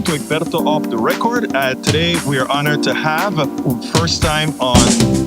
to Egberto Off the Record. Today we are honored to have first time on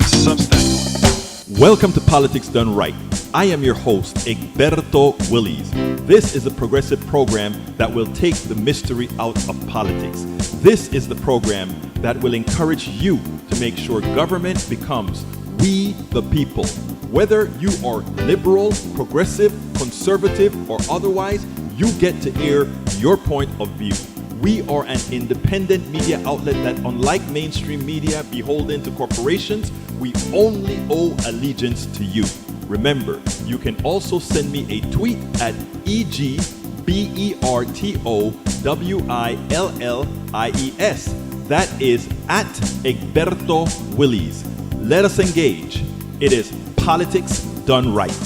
Substack. Welcome to Politics Done Right. I am your host, Egberto Willies. This is a progressive program that will take the mystery out of politics. This is the program that will encourage you to make sure government becomes we the people. Whether you are liberal, progressive, conservative, or otherwise, you get to air your point of view. We are an independent media outlet that, unlike mainstream media beholden to corporations, we only owe allegiance to you. Remember, you can also send me a tweet at EGBERTOWILLIES. That is at Egberto Willies. Let us engage. It is Politics Done Right.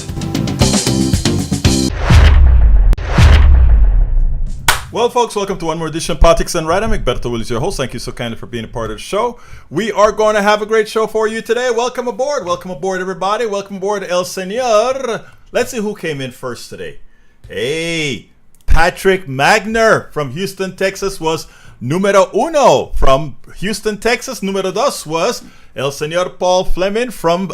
Well, folks, welcome to one more edition of Politics Done Right. I'm Egberto Willies, your host. Thank you so kindly for being a part of the show. We are going to have a great show for you today. Welcome aboard. Welcome aboard, everybody. Welcome aboard, El Señor. Let's see who came in first today. Hey, Patrick Magner from Houston, Texas was numero uno. From Houston, Texas, numero dos was El Señor Paul Fleming from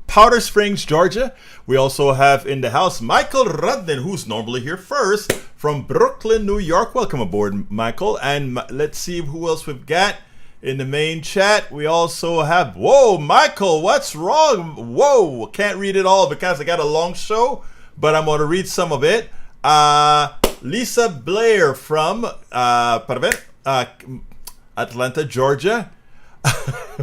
Powder Springs, Georgia. We also have in the house Michael Rudden, who's normally here first, from Brooklyn, New York. Welcome aboard, Michael. And let's see who else we've got in the main chat. We also have, whoa, Michael, what's wrong? Whoa, can't read it all because I got a long show, but I'm going to read some of it. Lisa Blair from Atlanta, Georgia.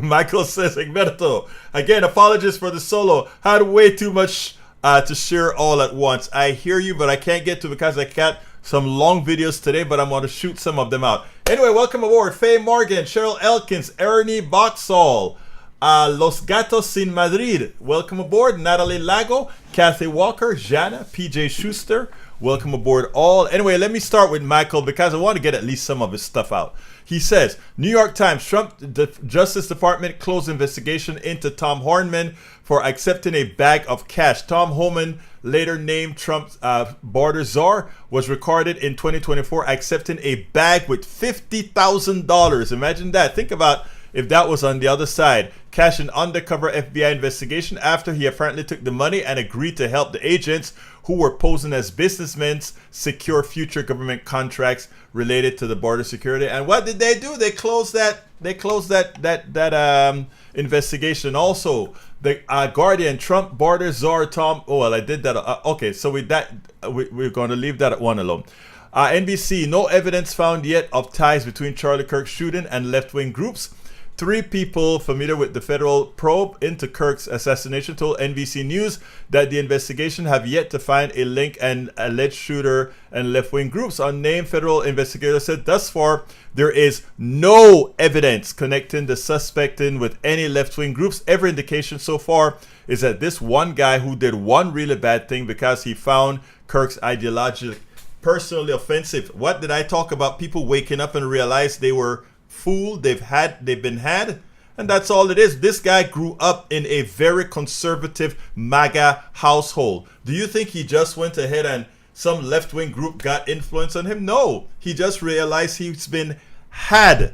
Michael says, Egberto, again, apologies for the solo. Had way too much to share all at once. I hear you, but I can't get to because I got some long videos today, but I'm going to shoot some of them out. Anyway, welcome aboard. Faye Morgan, Cheryl Elkins, Ernie Boxall, Los Gatos Sin Madrid. Welcome aboard. Natalie Lago, Kathy Walker, Jana, PJ Schuster. Welcome aboard all. Anyway, let me start with Michael because I want to get at least some of his stuff out. He says, New York Times, Trump Justice Department closed investigation into Tom Horman for accepting a bag of cash. Tom Homan, later named Trump's border czar, was recorded in 2024 accepting a bag with $50,000. Imagine that. Think about if that was on the other side. Cash an undercover FBI investigation after he apparently took the money and agreed to help the agents who were posing as businessmen secure future government contracts related to the border security. And what did they do? They closed that. They closed that investigation. Also, the Guardian, Trump border czar Tom. Oh well, I did that. Okay, so we're going to leave that one alone. NBC, no evidence found yet of ties between Charlie Kirk's shooting and left-wing groups. 3 people familiar with the federal probe into Kirk's assassination told NBC News that the investigation have yet to find a link and alleged shooter and left-wing groups. Unnamed federal investigators said thus far there is no evidence connecting the suspect in with any left-wing groups. Every indication so far is that this one guy who did one really bad thing because he found Kirk's ideology personally offensive. What did I talk about? People waking up and realize they were fooled, they've been had, and that's all it is. This guy grew up in a very conservative MAGA household. Do you think he just went ahead and some left-wing group got influence on him? No, he just realized he's been had,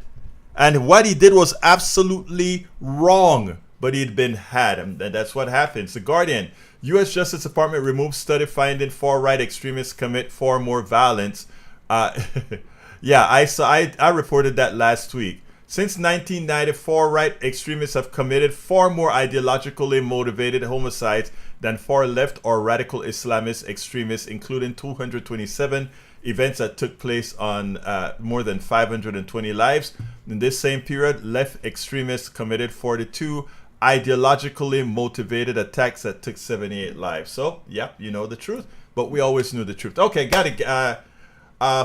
and what he did was absolutely wrong, but he'd been had, and that's what happens. The Guardian, U.S. Justice Department removes study finding far-right extremists commit far more violence. Yeah, I reported that last week. Since 1994, right extremists have committed far more ideologically motivated homicides than far left or radical Islamist extremists, including 227 events that took place on more than 520 lives. In this same period, left extremists committed 42 ideologically motivated attacks that took 78 lives. So, yeah, you know the truth, but we always knew the truth. Okay, got it.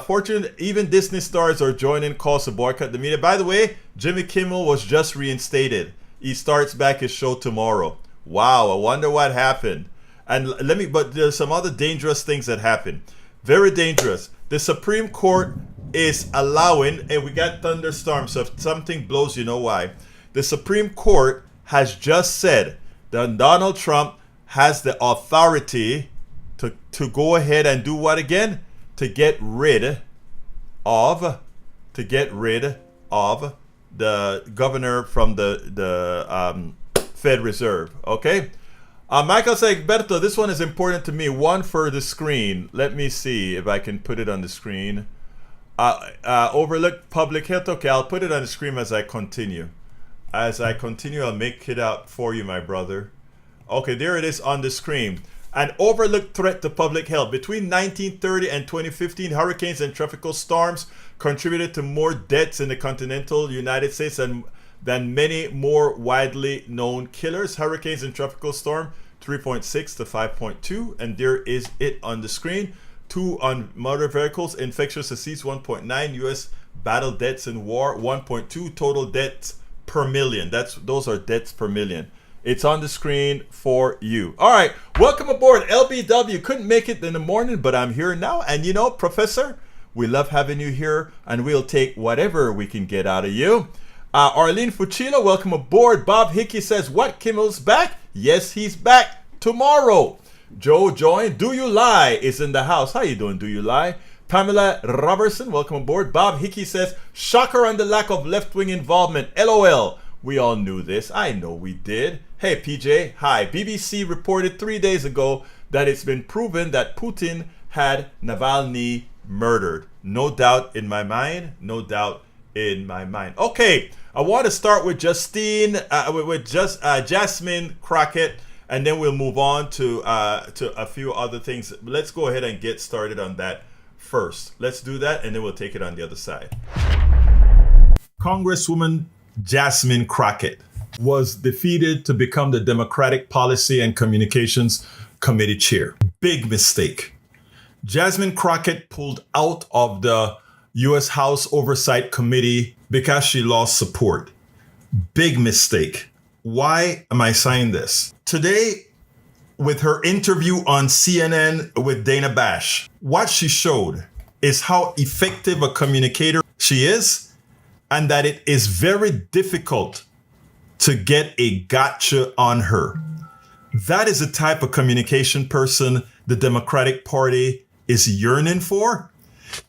Fortunately, even Disney stars are joining calls to boycott the media. By the way, Jimmy Kimmel was just reinstated. He starts back his show tomorrow. Wow, I wonder what happened. And but there's some other dangerous things that happened. Very dangerous. The Supreme Court is allowing, and we got thunderstorms, so if something blows, you know why. The Supreme Court has just said that Donald Trump has the authority to go ahead and do what again? To get rid of to get rid of the governor from the Fed Reserve. Okay. Michael said, Berto, this one is important to me. One for the screen. Let me see if I can put it on the screen. Overlook public health. Okay, I'll put it on the screen as I continue. As I continue, I'll make it out for you, my brother. Okay, there it is on the screen. An overlooked threat to public health. Between 1930 and 2015, hurricanes and tropical storms contributed to more deaths in the continental United States than many more widely known killers. Hurricanes and tropical storm, 3.6 to 5.2. And there is it on the screen. 2 on motor vehicles. Infectious disease, 1.9. U.S. battle deaths in war, 1.2. Total deaths per million. Those are deaths per million. It's on the screen for you. All right, welcome aboard, LBW. Couldn't make it in the morning, but I'm here now. And you know, Professor, we love having you here, and we'll take whatever we can get out of you. Arlene Fucino, welcome aboard. Bob Hickey says, what, Kimmel's back? Yes, he's back tomorrow. Joe Join, Do You Lie is in the house. How you doing, Do You Lie? Pamela Robertson, welcome aboard. Bob Hickey says, shocker on the lack of left-wing involvement. LOL. We all knew this. I know we did. Hey, PJ. Hi. BBC reported 3 days ago that it's been proven that Putin had Navalny murdered. No doubt in my mind. No doubt in my mind. Okay. I want to start with Jasmine Crockett, and then we'll move on to a few other things. Let's go ahead and get started on that first. Let's do that, and then we'll take it on the other side. Congresswoman Jasmine Crockett was defeated to become the Democratic Policy and Communications Committee chair. Big mistake. Jasmine Crockett pulled out of the U.S. House Oversight Committee because she lost support. Big mistake. Why am I saying this? Today, with her interview on CNN with Dana Bash, what she showed is how effective a communicator she is, and that it is very difficult to get a gotcha on her. That is the type of communication person the Democratic Party is yearning for.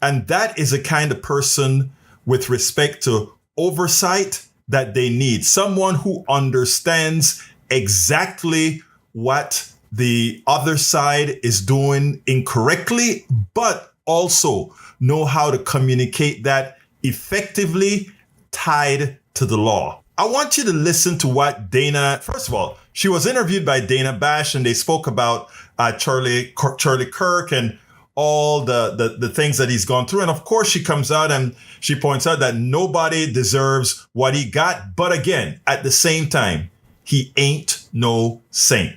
And that is the kind of person with respect to oversight that they need. Someone who understands exactly what the other side is doing incorrectly, but also know how to communicate that effectively tied to the law. I want you to listen to what Dana, first of all, she was interviewed by Dana Bash, and they spoke about Charlie Kirk and all the things that he's gone through. And of course, she comes out and she points out that nobody deserves what he got. But again, at the same time, he ain't no saint.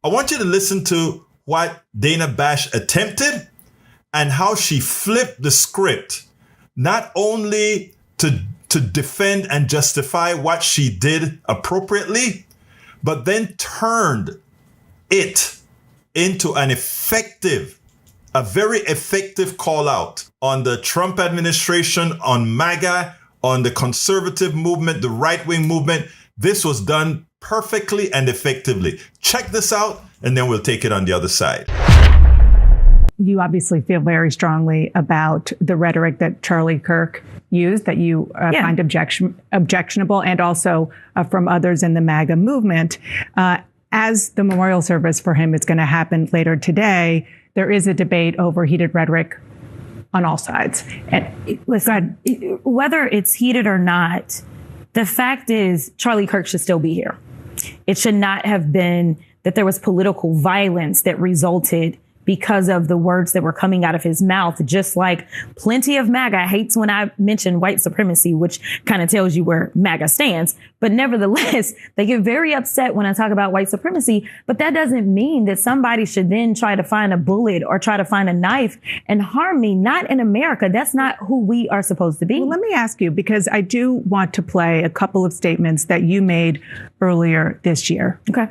I want you to listen to what Dana Bash attempted and how she flipped the script, not only to defend and justify what she did appropriately, but then turned it into a very effective call out on the Trump administration, on MAGA, on the conservative movement, the right-wing movement. This was done perfectly and effectively. Check this out, and then we'll take it on the other side. You obviously feel very strongly about the rhetoric that Charlie Kirk used, that you find objectionable, and also from others in the MAGA movement. As the memorial service for him is going to happen later today, there is a debate over heated rhetoric on all sides. And listen, whether it's heated or not, the fact is Charlie Kirk should still be here. It should not have been that there was political violence that resulted because of the words that were coming out of his mouth, just like plenty of MAGA hates when I mention white supremacy, which kind of tells you where MAGA stands. But nevertheless, they get very upset when I talk about white supremacy. But that doesn't mean that somebody should then try to find a bullet or try to find a knife and harm me. Not in America. That's not who we are supposed to be. Well, let me ask you, because I do want to play a couple of statements that you made earlier this year. Okay.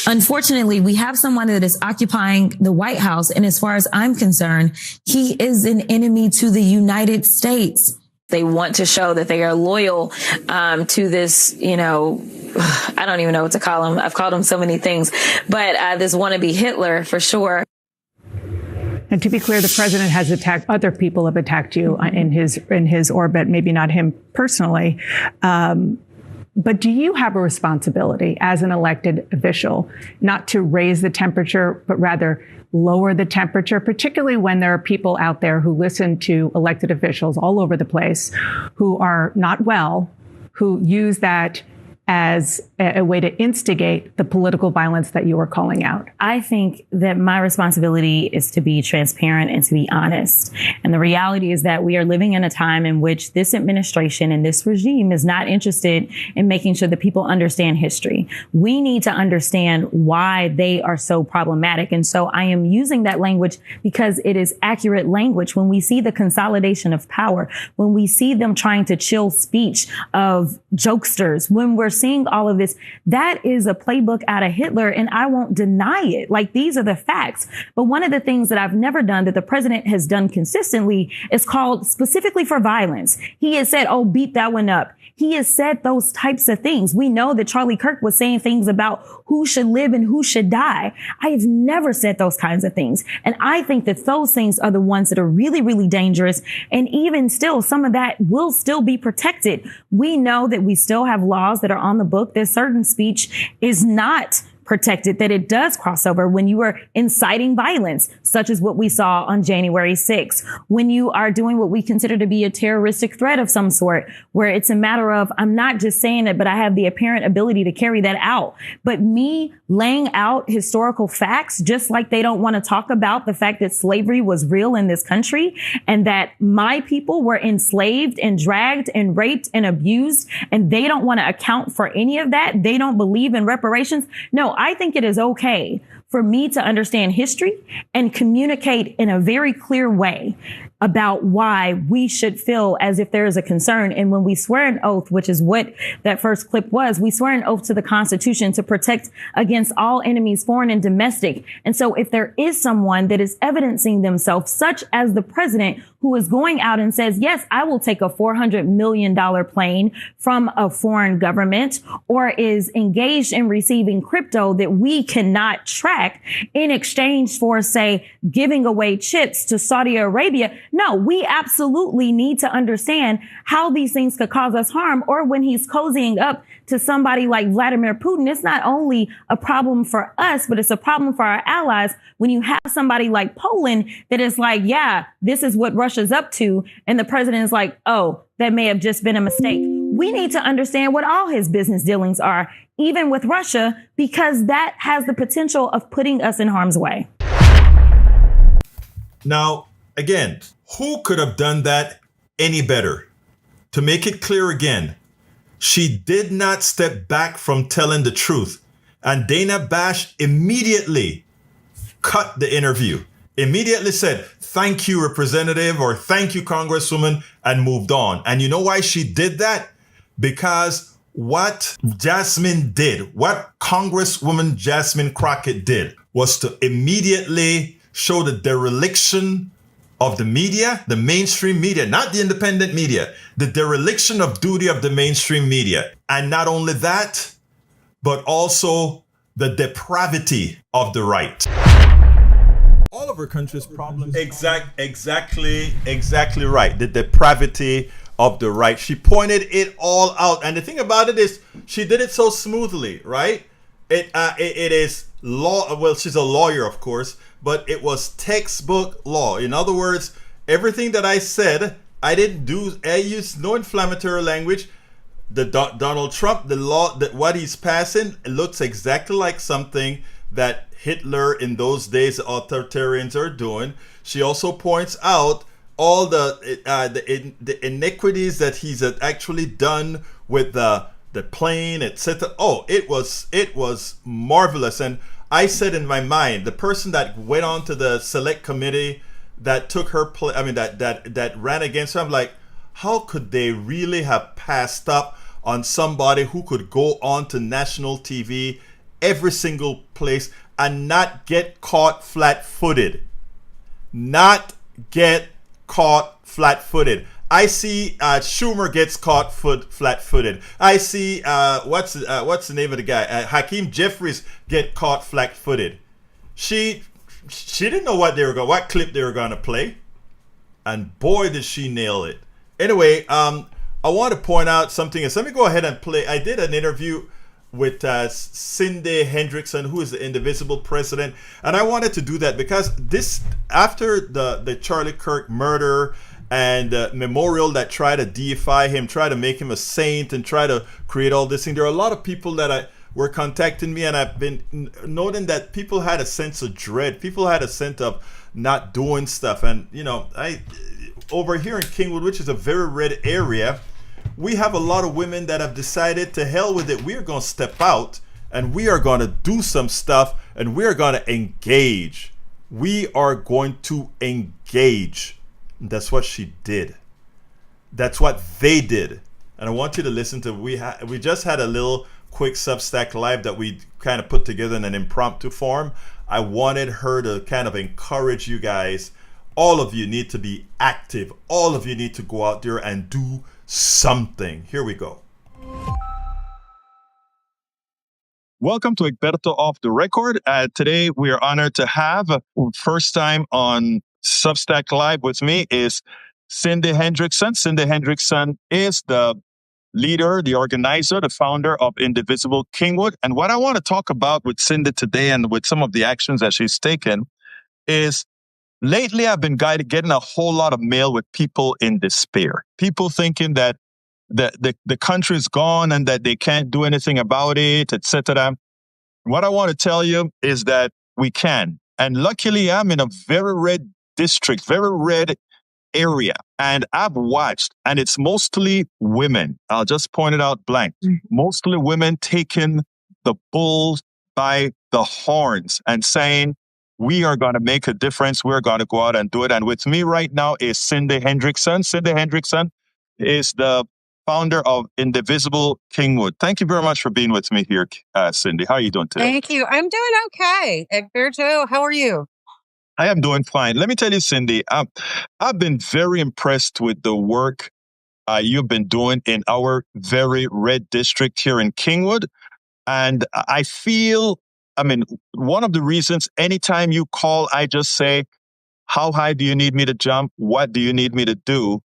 Unfortunately, we have someone that is occupying the White House. And as far as I'm concerned, he is an enemy to the United States. They want to show that they are loyal to this, I don't even know what to call him. I've called him so many things, but this wannabe Hitler for sure. And to be clear, the president has attacked, other people have attacked you in his orbit, maybe not him personally. But do you have a responsibility as an elected official not to raise the temperature, but rather lower the temperature, particularly when there are people out there who listen to elected officials all over the place who are not well, who use that as a way to instigate the political violence that you are calling out? I think that my responsibility is to be transparent and to be honest. And the reality is that we are living in a time in which this administration and this regime is not interested in making sure that people understand history. We need to understand why they are so problematic. And so I am using that language because it is accurate language. When we see the consolidation of power, when we see them trying to chill speech of jokesters, when we're seeing all of this, that is a playbook out of Hitler, and I won't deny it. Like, these are the facts. But one of the things that I've never done that the president has done consistently is called specifically for violence. He has said, oh, beat that one up. He has said those types of things. We know that Charlie Kirk was saying things about who should live and who should die. I have never said those kinds of things. And I think that those things are the ones that are really, really dangerous. And even still, some of that will still be protected. We know that we still have laws that are on the book that certain speech is not protected, that it does cross over when you are inciting violence, such as what we saw on January 6th, when you are doing what we consider to be a terroristic threat of some sort, where it's a matter of, I'm not just saying it, but I have the apparent ability to carry that out. But me laying out historical facts, just like they don't want to talk about the fact that slavery was real in this country and that my people were enslaved and dragged and raped and abused, and they don't want to account for any of that. They don't believe in reparations. No, I think it is okay for me to understand history and communicate in a very clear way about why we should feel as if there is a concern. And when we swear an oath, which is what that first clip was, we swear an oath to the Constitution to protect against all enemies, foreign and domestic. And so if there is someone that is evidencing themselves, such as the president, who is going out and says, yes, I will take a $400 million plane from a foreign government, or is engaged in receiving crypto that we cannot track in exchange for, say, giving away chips to Saudi Arabia. No, we absolutely need to understand how these things could cause us harm. Or when he's cozying up to somebody like Vladimir Putin, it's not only a problem for us, but it's a problem for our allies. When you have somebody like Poland that is like, yeah, this is what Russia's up to, and the president is like, oh, that may have just been a mistake. We need to understand what all his business dealings are, even with Russia, because that has the potential of putting us in harm's way. Now, again, who could have done that any better? To make it clear again, she did not step back from telling the truth. And Dana Bash immediately cut the interview, immediately said, thank you, Representative, or thank you, Congresswoman, and moved on. And you know why she did that? Because what Jasmine did, what Congresswoman Jasmine Crockett did, was to immediately show the dereliction of the media, the mainstream media, not the independent media, the dereliction of duty of the mainstream media. And not only that, but also the depravity of the right. All of our country's problems. Exactly right. The depravity of the right. She pointed it all out. And the thing about it is, she did it so smoothly, right? It is law. Well, she's a lawyer, of course, but it was textbook law. In other words, everything that I said, I used no inflammatory language. The Donald Trump, the law, that what he's passing, it looks exactly like something that Hitler in those days, authoritarians are doing. She also points out all the iniquities that he's actually done with the plane, etc. Oh, it was marvelous. And I said in my mind, the person that went on to the select committee that took her place, I mean, that ran against her, I'm like, how could they really have passed up on somebody who could go on to national TV every single place and not get caught flat-footed? Not get caught flat-footed. I see Schumer gets caught flat-footed. I see what's the name of the guy? Hakeem Jeffries get caught flat-footed. She she didn't know what clip they were going to play. And boy, did she nail it. Anyway, I want to point out something. So let me go ahead and play. I did an interview with Cindy Hendrickson, who is the Indivisible president. And I wanted to do that because after the Charlie Kirk murder and memorial that tried to deify him, try to make him a saint and try to create all this thing, there are a lot of people that were contacting me, and I've been noting that people had a sense of dread. People had a sense of not doing stuff. And, I over here in Kingwood, which is a very red area, we have a lot of women that have decided to hell with it. We are going to step out and we are going to do some stuff and we are going to engage. We are going to engage. And that's what she did. That's what they did. And I want you to listen to, we just had a little quick Substack live that we kind of put together in an impromptu form. I wanted her to kind of encourage you guys. All of you need to be active. All of you need to go out there and do something. Here we go. Welcome to Egberto Off the Record. Today we are honored to have, first time on Substack Live with me is Cindy Hendrickson. Cindy Hendrickson is the leader, the organizer, the founder of Indivisible Kingwood. And what I want to talk about with Cindy today and with some of the actions that she's taken is lately I've been getting a whole lot of mail with people in despair. People thinking that the country is gone and that they can't do anything about it, etc. What I want to tell you is that we can. And luckily, I'm in a very red district, very red area. And I've watched, and it's mostly women. I'll just point it out blank. Mostly women taking the bull by the horns and saying, we are going to make a difference. We're going to go out and do it. And with me right now is Cindy Hendrickson. Cindy Hendrickson is the founder of Indivisible Kingwood. Thank you very much for being with me here, Cindy. How are you doing today? Thank you. I'm doing okay. Egberto, how are you? I am doing fine. Let me tell you, Cindy, I've been very impressed with the work you've been doing in our very red district here in Kingwood. And I feel, one of the reasons anytime you call, I just say, how high do you need me to jump? What do you need me to do?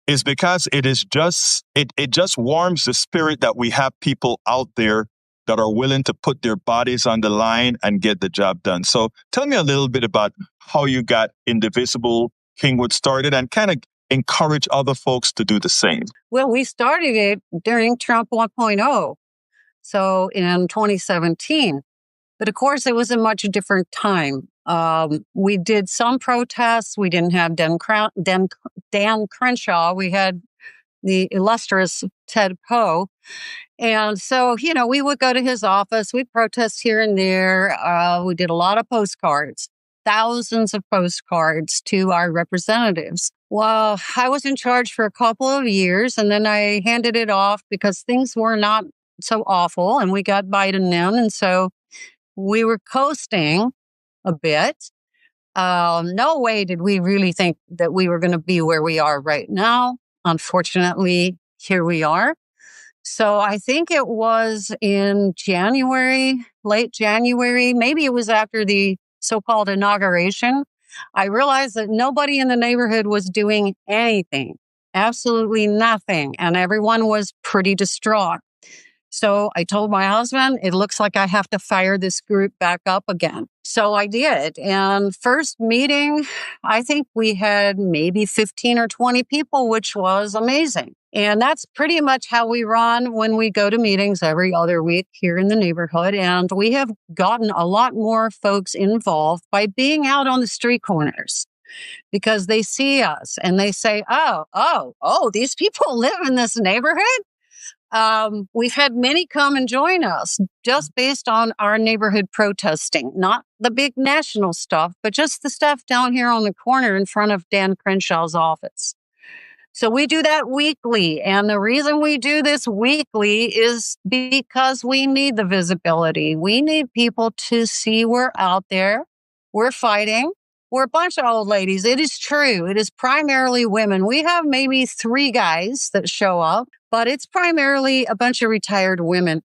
Is because it just warms the spirit that we have people out there that are willing to put their bodies on the line and get the job done. So tell me a little bit about how you got Indivisible Kingwood started and kind of encourage other folks to do the same. Well, we started it during Trump 1.0, so in 2017. But of course, it was a much different time. We did some protests. We didn't have Dan Crenshaw. We had the illustrious Ted Poe. And so, we would go to his office. We'd protest here and there. We did a lot of postcards, thousands of postcards to our representatives. Well, I was in charge for a couple of years, and then I handed it off because things were not so awful, and we got Biden in. And so we were coasting a bit. No way did we really think that we were going to be where we are right now. Unfortunately, here we are. So I think it was in January, late January, maybe it was after the so-called inauguration. I realized that nobody in the neighborhood was doing anything, absolutely nothing. And everyone was pretty distraught. So I told my husband, it looks like I have to fire this group back up again. So I did. And first meeting, I think we had maybe 15 or 20 people, which was amazing. And that's pretty much how we run when we go to meetings every other week here in the neighborhood. And we have gotten a lot more folks involved by being out on the street corners because they see us and they say, oh, these people live in this neighborhood. We've had many come and join us just based on our neighborhood protesting, not the big national stuff, but just the stuff down here on the corner in front of Dan Crenshaw's office. So we do that weekly. And the reason we do this weekly is because we need the visibility. We need people to see we're out there. We're fighting. We're a bunch of old ladies. It is true. It is primarily women. We have maybe 3 guys that show up, but it's primarily a bunch of retired women.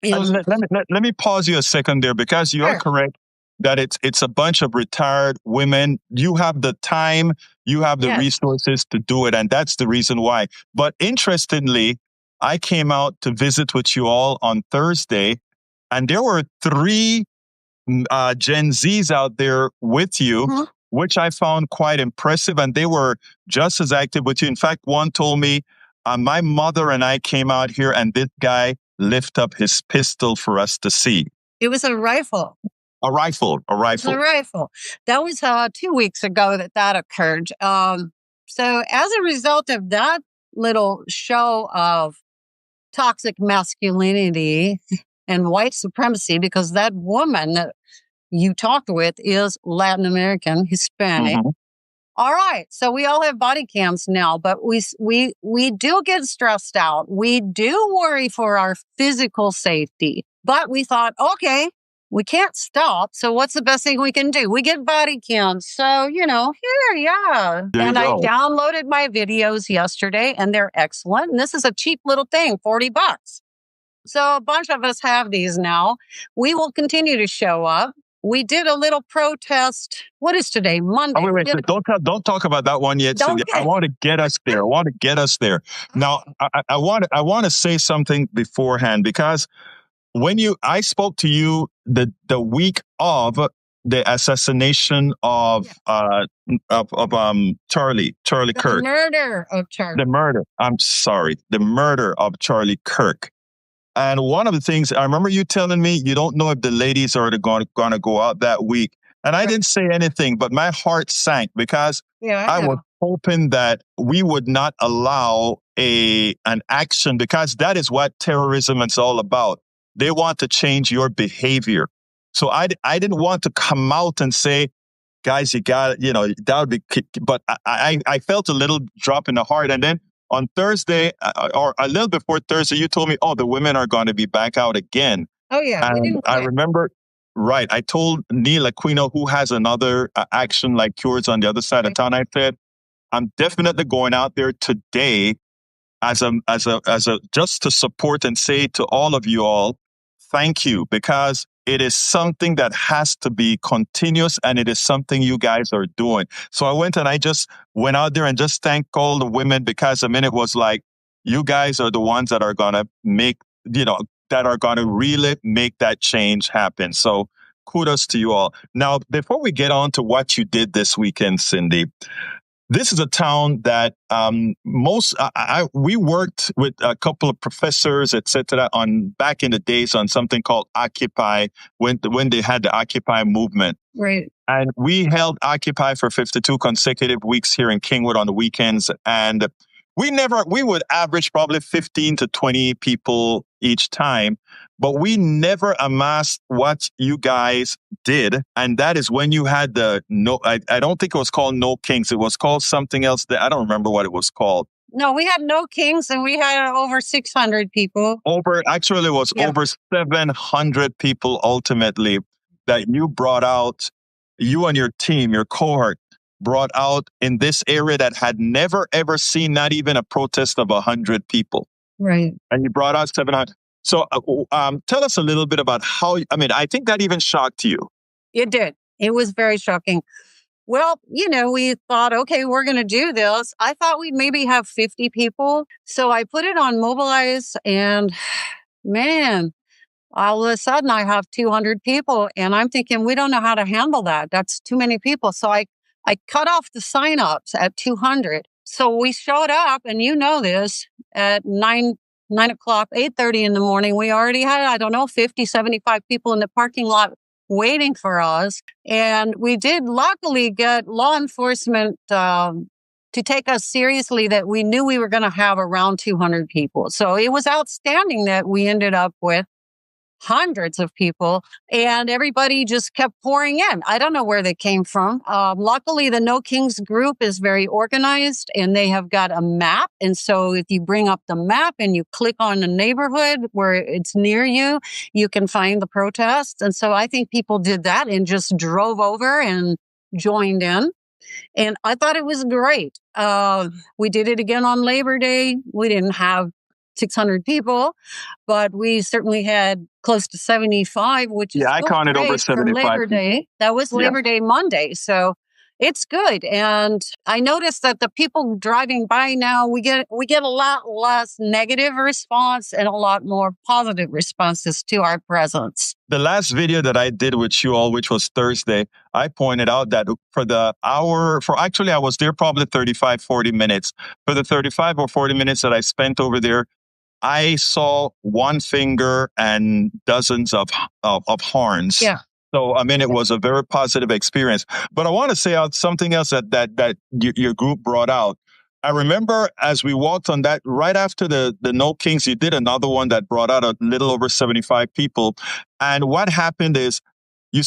Let me pause you a second there because you are correct. that it's a bunch of retired women. You have the time, you have the resources to do it, and that's the reason why. But interestingly, I came out to visit with you all on Thursday, and there were 3 Gen Zs out there with you, which I found quite impressive, and they were just as active with you. In fact, one told me, my mother and I came out here, and this guy lift up his pistol for us to see. It was a rifle. A rifle. It's a rifle. That was 2 weeks ago that occurred. So as a result of that little show of toxic masculinity and white supremacy, because that woman that you talked with is Latin American, Hispanic. All right. So we all have body cams now, but we do get stressed out. We do worry for our physical safety, but we thought, okay, we can't stop. So what's the best thing we can do? We get body cams. So, here, and I downloaded my videos yesterday, and they're excellent. And this is a cheap little thing, $40. So a bunch of us have these now. We will continue to show up. We did a little protest. What is today? Monday. Oh, wait. Don't talk about that one yet, Cindy. I want to get us there. Now, I want to say something beforehand, because when I spoke to you the week of the assassination of Charlie Kirk. The murder of Charlie Kirk. And one of the things I remember you telling me, you don't know if the ladies are going to go out that week. And I didn't say anything, but my heart sank, because I was hoping that we would not allow an action, because that is what terrorism is all about. They want to change your behavior. So I didn't want to come out and say, guys, you got, that would be, but I felt a little drop in the heart. And then on Thursday, or a little before Thursday, you told me, the women are going to be back out again. Oh, yeah. And I remember, right, I told Neil Aquino, who has another action like yours on the other side of town, I said, I'm definitely going out there today as a just to support and say to all of you all, thank you, because it is something that has to be continuous, and it is something you guys are doing. So I went out there and just thanked all the women, because it was like, you guys are the ones that are going to make, that are going to really make that change happen. So kudos to you all. Now, before we get on to what you did this weekend, Cindy, this is a town that we worked with a couple of professors, etc., back in the days on something called Occupy, when they had the Occupy movement. Right. And we held Occupy for 52 consecutive weeks here in Kingwood on the weekends, and we would average probably 15 to 20 people each time, but we never amassed what you guys did. And that is when you had I don't think it was called No Kings. It was called something else. I don't remember what it was called. No, we had No Kings, and we had over 600 people. Over 700 people ultimately that you brought out, you and your team, your cohort, brought out in this area that had never, ever seen not even a protest of 100 people. Right. And you brought out 700. So tell us a little bit about how, I think that even shocked you. It did. It was very shocking. Well, we thought, okay, we're going to do this. I thought we'd maybe have 50 people. So I put it on Mobilize, and man, all of a sudden I have 200 people, and I'm thinking, we don't know how to handle that. That's too many people. So I cut off the signups at 200. So we showed up, and this, at 9 o'clock, 8:30 in the morning. We already had, 50, 75 people in the parking lot waiting for us. And we did luckily get law enforcement to take us seriously, that we knew we were going to have around 200 people. So it was outstanding that we ended up with hundreds of people, and everybody just kept pouring in. I don't know where they came from. Luckily, the No Kings group is very organized, and they have got a map. And so if you bring up the map and you click on the neighborhood where it's near you, you can find the protest. And so I think people did that and just drove over and joined in. And I thought it was great. We did it again on Labor Day. We didn't have 600 people, but we certainly had close to 75, which is I counted over 75. Labor Day. That was Labor Day Monday. So it's good. And I noticed that the people driving by now, we get a lot less negative response and a lot more positive responses to our presence. The last video that I did with you all, which was Thursday, I pointed out that I was there probably 35, 40 minutes. For the 35 or 40 minutes that I spent over there, I saw one finger and dozens of horns. Yeah. So, I mean, it was a very positive experience. But I want to say out something else that your group brought out. I remember as we walked on that, right after the No Kings, you did another one that brought out a little over 75 people. And what happened is you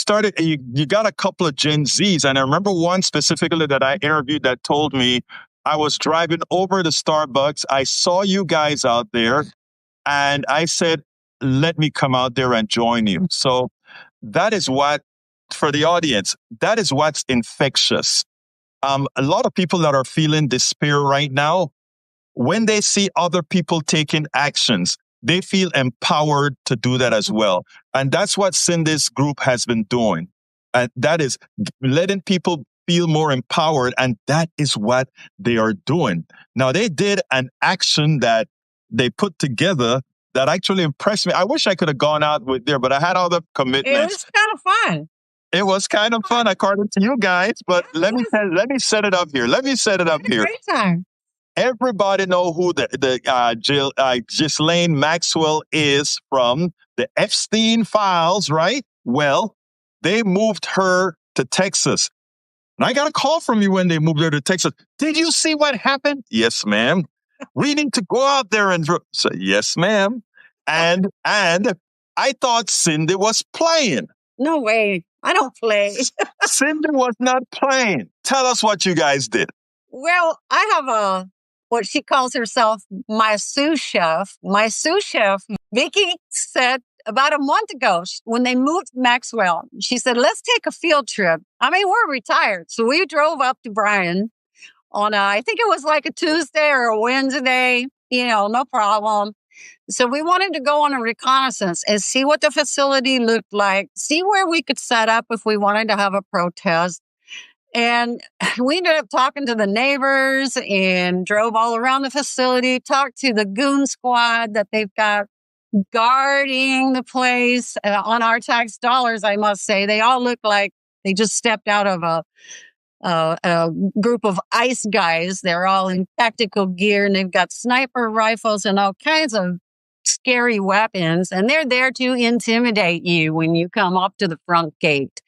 got a couple of Gen Zs. And I remember one specifically that I interviewed that told me, I was driving over to Starbucks. I saw you guys out there and I said, let me come out there and join you. So that is what, for the audience, that is what's infectious. A lot of people that are feeling despair right now, when they see other people taking actions, they feel empowered to do that as well. And that's what Cindy's group has been doing. And that is letting people feel more empowered. And that is what they are doing. Now, they did an action that they put together that actually impressed me. I wish I could have gone out with there, but I had other commitments. It was kind of fun. It was kind of fun, according to you guys. But let me set it up here. Great time. Everybody know who Ghislaine Maxwell is from the Epstein files, right? Well, they moved her to Texas. And I got a call from you when they moved her to Texas. Did you see what happened? Yes, ma'am. We need to go out there and say, yes, ma'am. And I thought Cindy was playing. No way. I don't play. Cindy was not playing. Tell us what you guys did. Well, I have what she calls herself my sous chef. My sous chef, Vicky, said about a month ago when they moved Maxwell, she said, let's take a field trip. I mean, we're retired. So we drove up to Bryan on I think it was like a Tuesday or a Wednesday, no problem. So we wanted to go on a reconnaissance and see what the facility looked like, see where we could set up if we wanted to have a protest. And we ended up talking to the neighbors and drove all around the facility, talked to the goon squad that they've got guarding the place on our tax dollars, I must say. They all look like they just stepped out of a group of ICE guys. They're all in tactical gear and they've got sniper rifles and all kinds of scary weapons. And they're there to intimidate you when you come up to the front gate.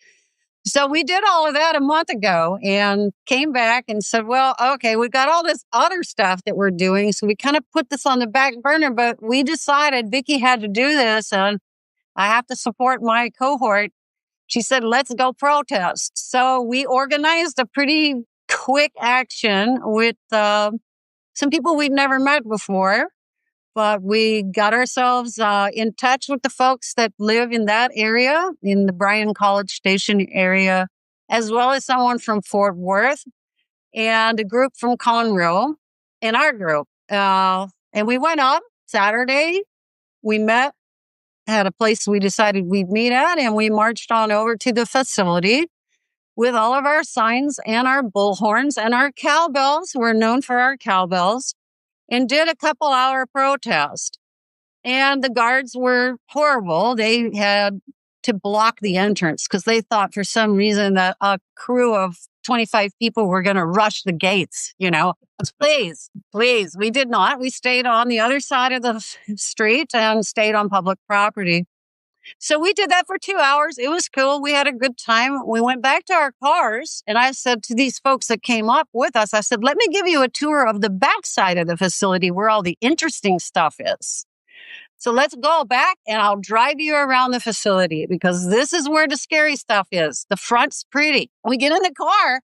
So we did all of that a month ago and came back and said, well, okay, we've got all this other stuff that we're doing. So we kind of put this on the back burner, but we decided Vicky had to do this and I have to support my cohort. She said, let's go protest. So we organized a pretty quick action with some people we'd never met before. But we got ourselves in touch with the folks that live in that area, in the Bryan College Station area, as well as someone from Fort Worth and a group from Conroe and our group. And we went up Saturday. We met at a place we decided we'd meet at, and we marched on over to the facility with all of our signs and our bullhorns and our cowbells. We're known for our cowbells. And did a couple-hour protest. And the guards were horrible. They had to block the entrance because they thought for some reason that a crew of 25 people were going to rush the gates, Please. We did not. We stayed on the other side of the street and stayed on public property. So we did that for 2 hours. It was cool. We had a good time. We went back to our cars and I said to these folks that came up with us, I said, let me give you a tour of the backside of the facility where all the interesting stuff is. So let's go back and I'll drive you around the facility because this is where the scary stuff is. The front's pretty. We get in the car.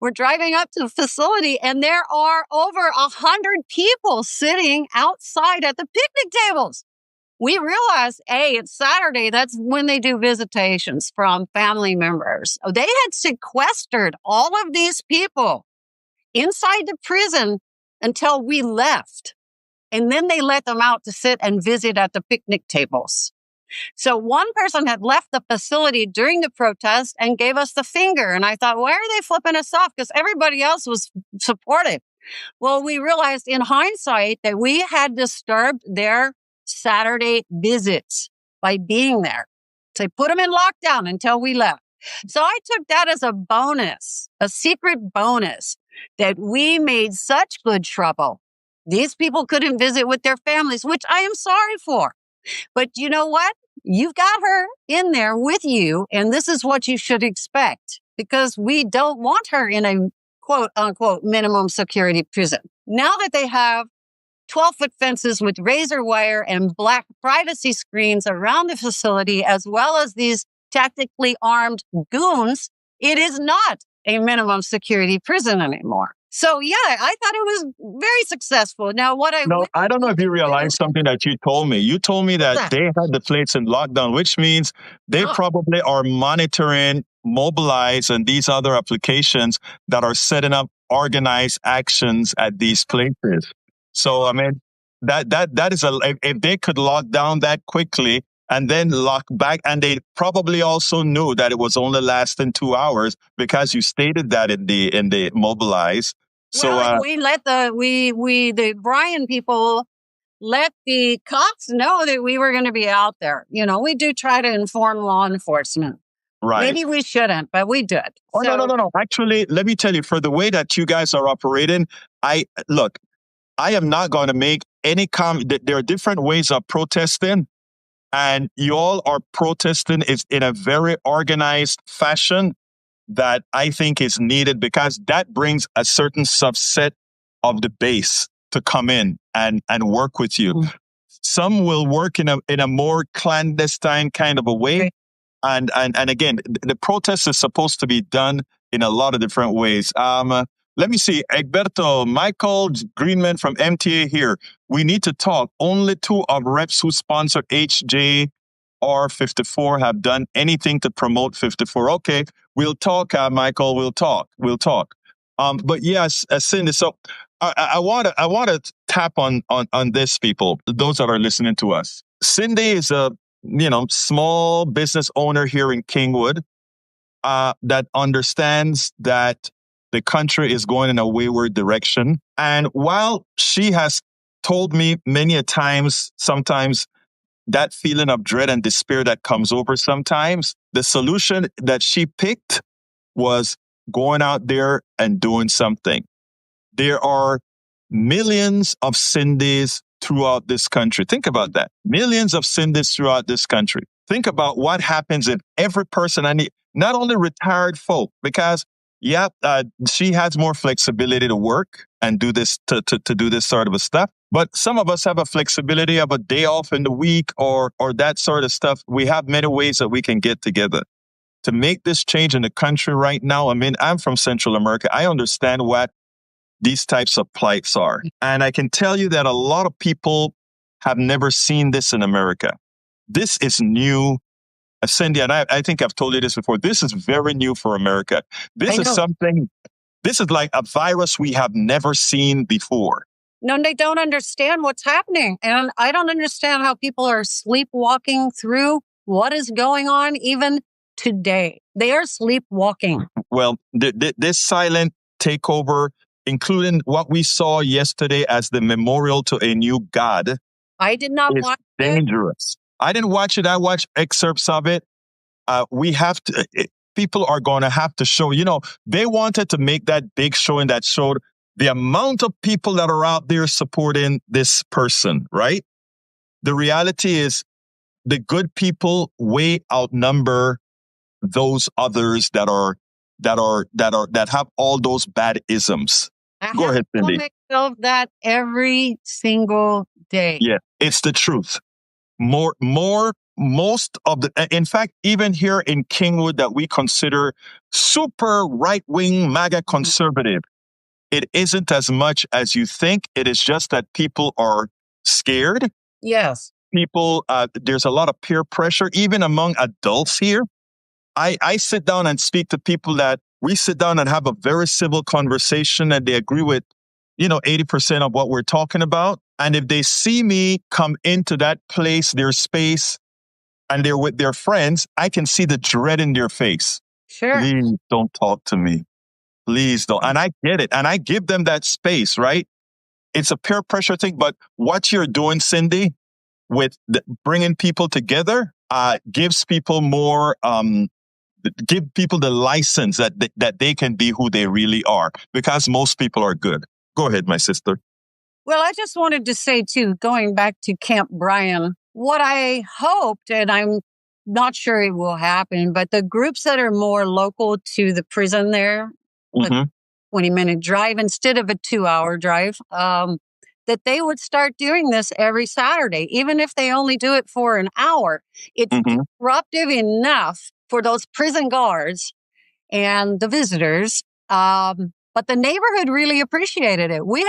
We're driving up to the facility and there are over 100 people sitting outside at the picnic tables. We realized, it's Saturday. That's when they do visitations from family members. They had sequestered all of these people inside the prison until we left. And then they let them out to sit and visit at the picnic tables. So one person had left the facility during the protest and gave us the finger. And I thought, why are they flipping us off? Because everybody else was supportive. Well, we realized in hindsight that we had disturbed their Saturday visits by being there. So they put them in lockdown until we left. So I took that as a bonus, a secret bonus, that we made such good trouble. These people couldn't visit with their families, which I am sorry for. But you know what? You've got her in there with you, and this is what you should expect, because we don't want her in a quote unquote minimum security prison. Now that they have 12-foot fences with razor wire and black privacy screens around the facility, as well as these tactically armed goons, it is not a minimum security prison anymore. So, yeah, I thought it was very successful. Now, I don't know if you realize something that you told me. You told me that they had the place in lockdown, which means they probably are monitoring Mobilize and these other applications that are setting up organized actions at these places. So, I mean, that is if they could lock down that quickly and then lock back, and they probably also knew that it was only lasting 2 hours because you stated that in the Mobilize. So we let the Bryan people let the cops know that we were going to be out there. You know, we do try to inform law enforcement. Right. Maybe we shouldn't, but we did. Oh, so, no. Actually, let me tell you, for the way that you guys are operating, I am not going to make any comment. There are different ways of protesting, and you all are protesting is in a very organized fashion that I think is needed, because that brings a certain subset of the base to come in and work with you. Mm-hmm. Some will work in a more clandestine kind of a way. Okay. And again, the protest is supposed to be done in a lot of different ways. Let me see. Egberto, Michael Greenman from MTA here. We need to talk. Only 2 of reps who sponsor HJR 54 have done anything to promote 54. Okay, we'll talk, Michael. We'll talk. But yes, Cindy. So I want to tap on this, people. Those that are listening to us. Cindy is a small business owner here in Kingwood that understands that the country is going in a wayward direction. And while she has told me many a times, sometimes that feeling of dread and despair that comes over sometimes, the solution that she picked was going out there and doing something. There are millions of Cindys throughout this country. Think about that. Millions of Cindys throughout this country. Think about what happens if every person, not only retired folk, because she has more flexibility to work and do this to do this sort of a stuff. But some of us have a flexibility of a day off in the week or that sort of stuff. We have many ways that we can get together to make this change in the country right now. I mean, I'm from Central America. I understand what these types of plights are. And I can tell you that a lot of people have never seen this in America. This is new. Cindy, and I think I've told you this before. This is very new for America. This is like a virus we have never seen before. No, they don't understand what's happening. And I don't understand how people are sleepwalking through what is going on even today. They are sleepwalking. Well, this silent takeover, including what we saw yesterday as the memorial to a new god, I did not watch it. Dangerous. I didn't watch it. I watched excerpts of it. We have to. People are going to have to show. They wanted to make that big showing that showed the amount of people that are out there supporting this person. Right. The reality is, the good people way outnumber those others that have all those bad isms. Go ahead, Cindy. I myself that every single day. Yeah, it's the truth. Most of in fact, even here in Kingwood that we consider super right-wing MAGA conservative, it isn't as much as you think. It is just that people are scared. Yes. People, there's a lot of peer pressure, even among adults here. I sit down and speak to people that we sit down and have a very civil conversation, and they agree with 80% of what we're talking about. And if they see me come into that place, their space, and they're with their friends, I can see the dread in their face. Sure. Please don't talk to me. Please don't. And I get it. And I give them that space, right? It's a peer pressure thing. But what you're doing, Cindy, with bringing people together, gives people more, give people the license that they can be who they really are, because most people are good. Go ahead, my sister. Well, I just wanted to say, too, going back to Camp Bryan, what I hoped, and I'm not sure it will happen, but the groups that are more local to the prison there, like 20-minute drive instead of a 2-hour drive, that they would start doing this every Saturday, even if they only do it for an hour. It's disruptive enough for those prison guards and the visitors. But the neighborhood really appreciated it. We were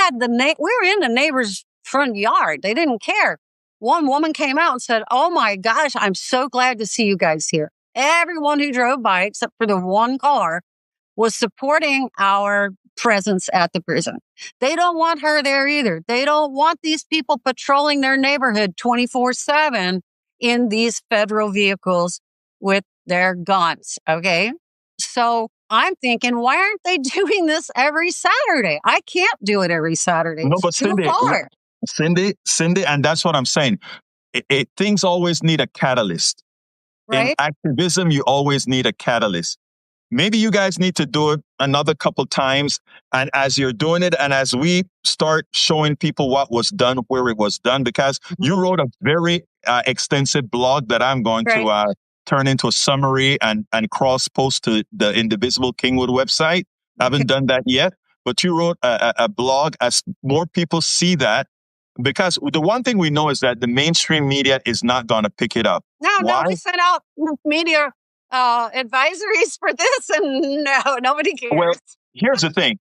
in the neighbor's front yard. They didn't care. One woman came out and said, "Oh my gosh, I'm so glad to see you guys here." Everyone who drove by, except for the one car, was supporting our presence at the prison. They don't want her there either. They don't want these people patrolling their neighborhood 24/7 in these federal vehicles with their guns. Okay. So I'm thinking, why aren't they doing this every Saturday? I can't do it every Saturday. No, but Cindy, and that's what I'm saying. Things always need a catalyst. Right? In activism, you always need a catalyst. Maybe you guys need to do it another couple times. And as you're doing it, and as we start showing people what was done, where it was done, because you wrote a very extensive blog that I'm going to turn into a summary and cross-post to the Indivisible Kingwood website. I haven't done that yet, but you wrote a blog. As more people see that, because the one thing we know is that the mainstream media is not going to pick it up. No, we sent out media advisories for this, and nobody cares. Well, here's the thing.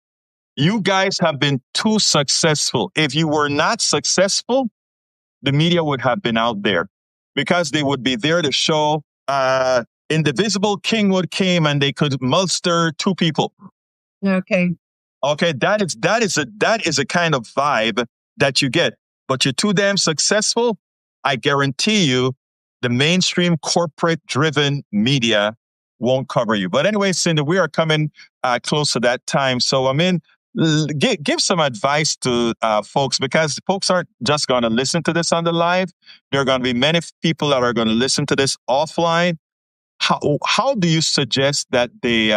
You guys have been too successful. If you were not successful, the media would have been out there, because they would be there to show Indivisible Kingwood came and they could muster 2 people. Okay, that is a kind of vibe that you get. But you're too damn successful. I guarantee you, the mainstream corporate-driven media won't cover you. But anyway, Cindy, we are coming close to that time. So give some advice to folks, because folks aren't just going to listen to this on the live. There are going to be many people that are going to listen to this offline. How do you suggest that they,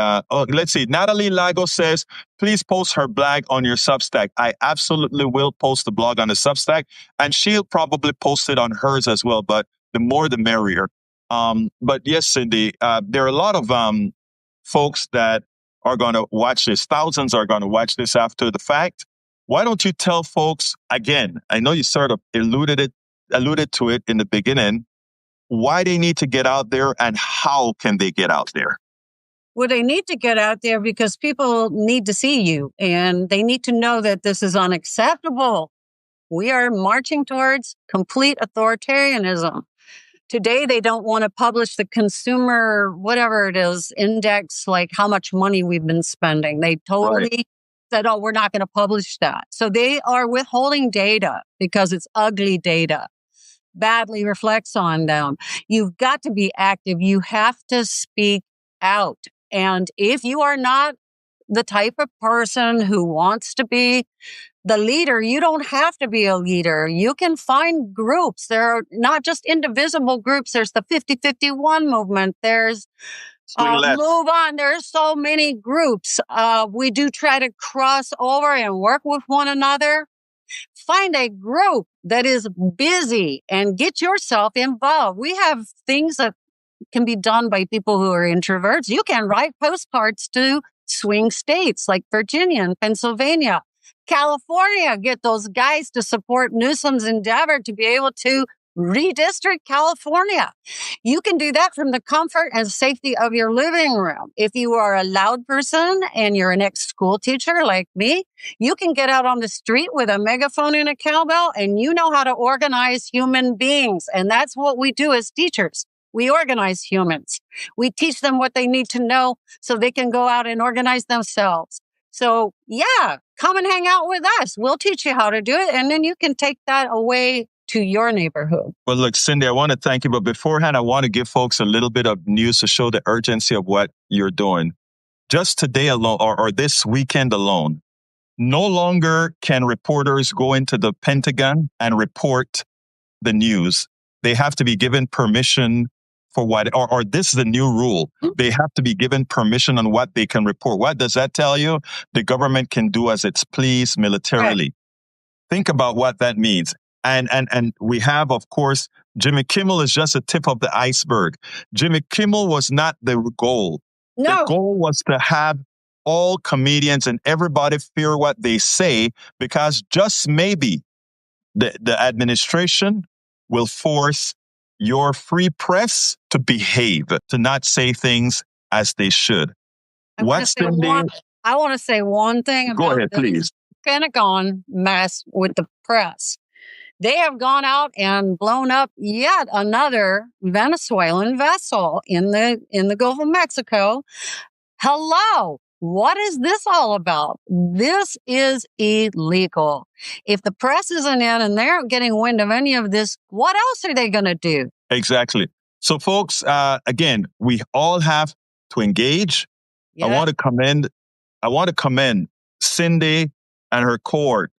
let's see, Natalie Lago says, please post her blog on your Substack. I absolutely will post the blog on the Substack, and she'll probably post it on hers as well, but the more the merrier. But yes, Cindy, there are a lot of folks that are going to watch this. Thousands are going to watch this after the fact. Why don't you tell folks, again, I know you sort of alluded to it in the beginning, why they need to get out there and how can they get out there? Well, they need to get out there because people need to see you, and they need to know that this is unacceptable. We are marching towards complete authoritarianism. Today, they don't want to publish the consumer, whatever it is, index, like how much money we've been spending. They totally said, oh, we're not going to publish that. So they are withholding data because it's ugly data. Badly reflects on them. You've got to be active. You have to speak out. And if you are not the type of person who wants to be the leader, you don't have to be a leader. You can find groups. There are not just indivisible groups. There's the 50-51 movement. There's Move On. There's so many groups. We do try to cross over and work with one another. Find a group that is busy and get yourself involved. We have things that can be done by people who are introverts. You can write postcards to swing states like Virginia and Pennsylvania. California, get those guys to support Newsom's endeavor to be able to redistrict California. You can do that from the comfort and safety of your living room. If you are a loud person and you're an ex-school teacher like me, you can get out on the street with a megaphone and a cowbell, and you know how to organize human beings. And that's what we do as teachers. We organize humans. We teach them what they need to know so they can go out and organize themselves. So yeah, come and hang out with us. We'll teach you how to do it. And then you can take that away to your neighborhood. Well, look, Cindy, I want to thank you. But beforehand, I want to give folks a little bit of news to show the urgency of what you're doing. Just today alone, or this weekend alone, no longer can reporters go into the Pentagon and report the news. They have to be given permission for what, or this is the new rule. They have to be given permission on what they can report. What does that tell you? The government can do as it's pleased militarily. Right. Think about what that means. And we have, of course, Jimmy Kimmel is just a tip of the iceberg. Jimmy Kimmel was not the goal. No. The goal was to have all comedians and everybody fear what they say, because just maybe the administration will force your free press to behave, to not say things as they should. I want to say one thing about Go ahead, please. Pentagon mess with the press. They have gone out and blown up yet another Venezuelan vessel in the Gulf of Mexico. Hello. What is this all about? This is illegal. If the press isn't in and they're getting wind of any of this, what else are they going to do? Exactly. So, folks, again, we all have to engage. Yeah. I want to commend Cindy and her court